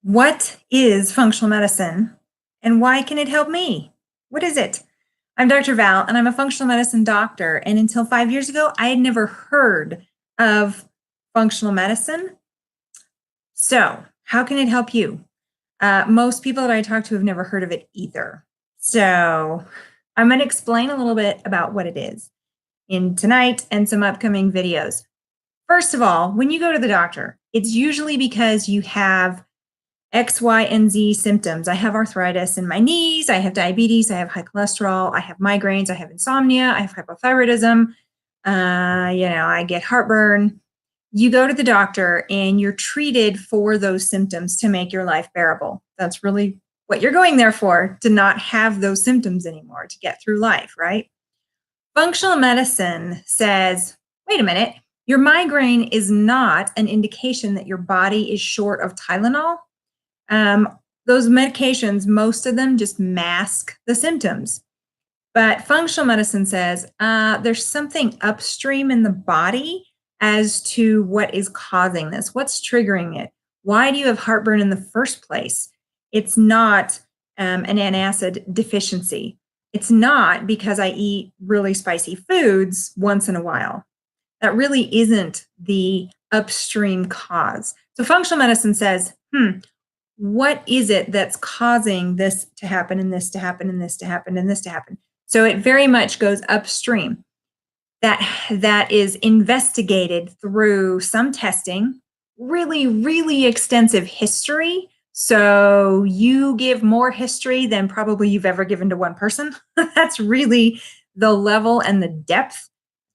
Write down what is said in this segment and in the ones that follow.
What is functional medicine and why can it help me? What is it? I'm Dr. Val and I'm a functional medicine doctor. And until 5 years ago, I had never heard of functional medicine. So, how can it help you? Most people that I talk to have never heard of it either. So, I'm going to explain a little bit about what it is in tonight and some upcoming videos. First of all, when you go to the doctor, it's usually because you have X, Y, and Z symptoms. I have arthritis in my knees. I have diabetes. I have high cholesterol. I have migraines. I have insomnia. I have hypothyroidism. I get heartburn. You go to the doctor and you're treated for those symptoms to make your life bearable. That's really what you're going there for, to not have those symptoms anymore, to get through life, right? Functional medicine says, wait a minute, your migraine is not an indication that your body is short of Tylenol. um, those medications, most of them just mask the symptoms. But functional medicine says there's something upstream in the body as to what is causing this, what's triggering it. Why do you have heartburn in the first place? It's not an antacid deficiency. It's not because I eat really spicy foods once in a while. That really isn't the upstream cause. So functional medicine says, what is it that's causing this to happen and this to happen and this to happen and this to happen? So it very much goes upstream. That is investigated through some testing, really, really extensive history. So you give more history than probably you've ever given to one person. That's really the level and the depth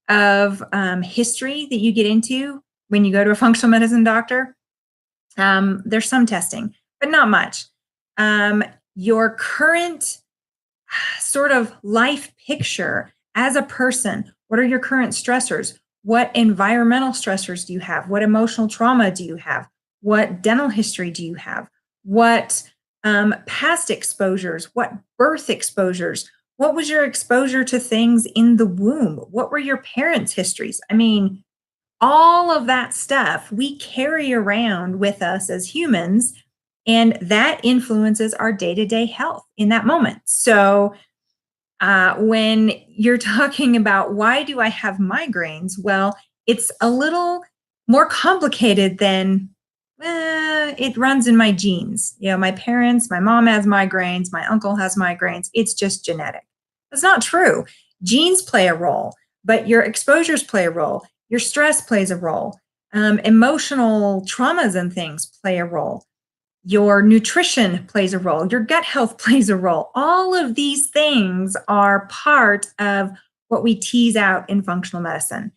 of history that you get into when you go to a functional medicine doctor. There's some testing, but not much. Your current sort of life picture as a person, what are your current stressors? What environmental stressors do you have? What emotional trauma do you have? What dental history do you have? What past exposures? What birth exposures? What was your exposure to things in the womb? What were your parents' histories? I mean, all of that stuff we carry around with us as humans, and that influences our day-to-day health in that moment. So when you're talking about why do I have migraines, well, it's a little more complicated than it runs in my genes. My parents, my mom has migraines, my uncle has migraines, it's just genetic. That's not true. Genes play a role, but your exposures play a role, your stress plays a role, emotional traumas and things play a role, your nutrition plays a role, your gut health plays a role. All of these things are part of what we tease out in functional medicine.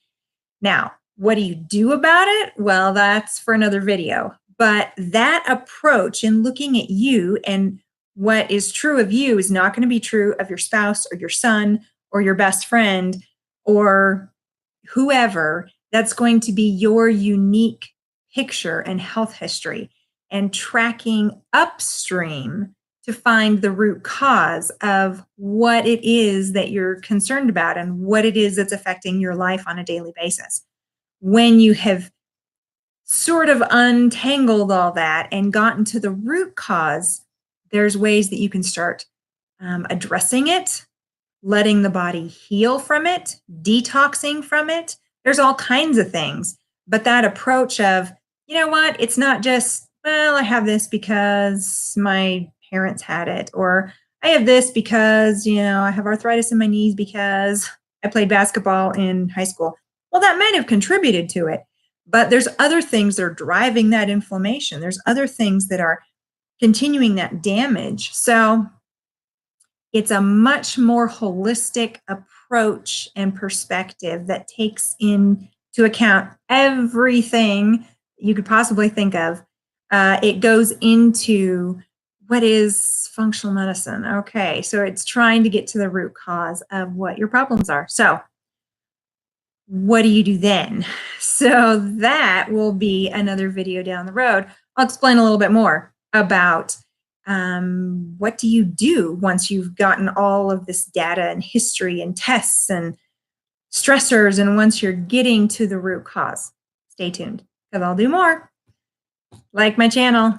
Now, what do you do about it? Well, that's for another video. But that approach in looking at you and what is true of you is not going to be true of your spouse or your son or your best friend or whoever. That's going to be your unique picture and health history, and tracking upstream to find the root cause of what it is that you're concerned about and what it is that's affecting your life on a daily basis. When you have sort of untangled all that and gotten to the root cause, there's ways that you can start addressing it, letting the body heal from it, detoxing from it. There's all kinds of things. But that approach of, you know what, it's not just, well, I have this because my parents had it, or I have this because, I have arthritis in my knees because I played basketball in high school. Well, that might have contributed to it, but there's other things that are driving that inflammation. There's other things that are continuing that damage. So it's a much more holistic approach and perspective that takes into account everything you could possibly think of. It goes into what is functional medicine. Okay, so it's trying to get to the root cause of what your problems are. So, what do you do then? So, that will be another video down the road. I'll explain a little bit more about what do you do once you've gotten all of this data and history and tests and stressors, and once you're getting to the root cause. Stay tuned because I'll do more. Like my channel.